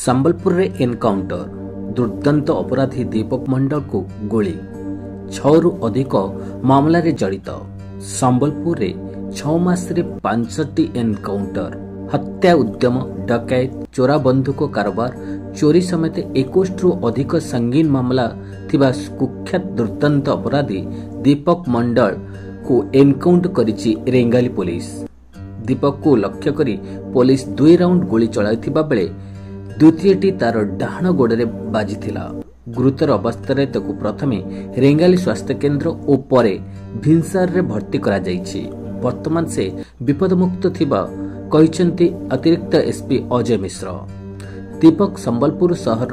संबलपुर रे एनकाउंटर दुर्दांत अपराधी दीपक मंडल को गोली 6 रु अधिक मामला रे जड़ित। संबलपुर रे 6 मास रे 5टी एनकाउंटर, हत्या उद्यम, डकैत, चोरा बंधुक कारोबार, चोरी समेत 21 रु अधिक संगीन मामला थिबा कुख्यात दुर्दांत अपराधी दीपक मंडल को एनकाउंटर करिछि रेंगाली पुलिस। दीपक को लक्ष्य करी पुलिस 2 राउंड गोली चलाइथिबा बेले द्वितीयटी तार डाहाण गोड़े बाजिथिला। गुरुतर अवस्था ताकू प्रथमे रेंगाली स्वास्थ्य केन्द्र और परे भिनसार रे भर्ती करा जाइछि। वर्तमान से विपदमुक्त थिबा कहिसंती अतिरिक्त एसपी अजय मिश्र। दीपक संबलपुर शहर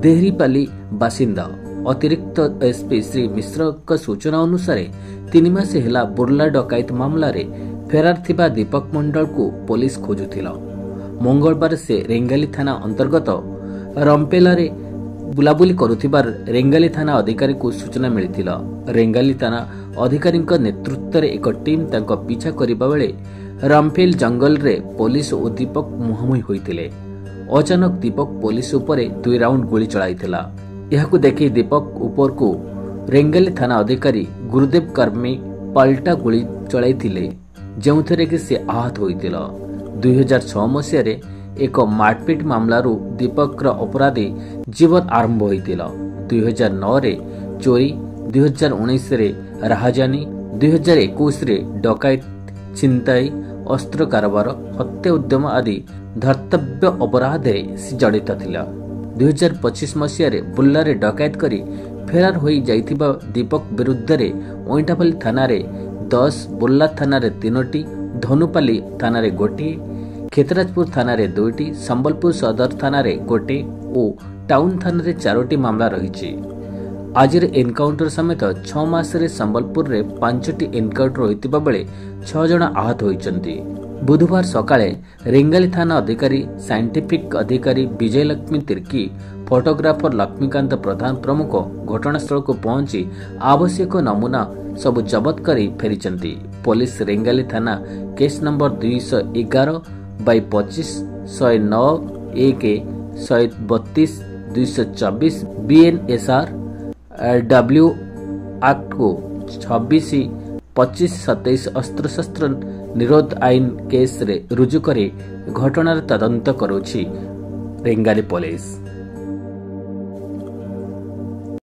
देहरीपाली बासिंदा। अतिरिक्त एसपी श्री मिश्र का सूचना अनुसार 3 मास हेला बुर्ला डकायत मामला रे फेरार थिबा दीपक मंडल को पुलिस खोजुथिला। मंगलवार से रेंगाली थाना अंतर्गत रंपेला रे बुलाबुली करुथिबार रेंगाली थाना अधिकारी को सूचना मिलिथिला। रेंगाली थाना अधिकारी नेतृत्व रे एक टीम तांको पीछा करिबा बेले रामफेल जंगल रे पुलिस और दीपक मुहांमुही होइतिले। अचानक दीपक पुलिस उपरे 2 राउंड गोली चलाइथिला। यहाकू देखि दीपक ऊपर को रेंगाली थाना अधिकारी गुरुदेव कर्मी पलटा गोली चलाइथिले, जेउथरे कि से आहत होइतिला। 2006 मसीह एक मारपीट मामलारू दीपक अपराधी जीवन आरंभ होइतिला। 2009 रे चोरी, 2019 रे राहजानी, 2021 रे डकायत, छिनताई, अस्त्र कारोबार, हत्या उद्यम आदि धर्तव्य अपराध से जड़ित थिला। 2025 मसीह बुल्ला रे डकायत करी फेरार होई जाइथिबा दीपक विरुद्ध रे ओइटापल्ली थाना रे 10, बुल्ला थाना रे 3टी, धनुपाली थाना रे 1टी, खेतराजपुर थाना रे 2टी, संबलपुर सदर थाना रे 1टी और टाउन थाना रे 4टी मामला रही। आज एनकाउंटर समेत 6 मास रे संबलपुर रे 5टी एनकाउंटर होइतिबा बेले 6 जण आहत होइचंती। बुधवार सकाळे रेंगाली थाना अधिकारी, साइंटिफिक अधिकारी विजय लक्ष्मी तिर्की, फोटोग्राफर लक्ष्मीकांत प्रधान प्रमुख घटनास्थल को पहुंची आवश्यक नमूना सब जबत करी फेरिचंती। पुलिस रेंगाली थाना case number 211/25 109 1 132 224 BNSR W act को 26 25 27 अस्त्र शस्त्र निरोध आईन केस रे रुजु करी घटनार तदंत करुछि रेंगाली पुलिस।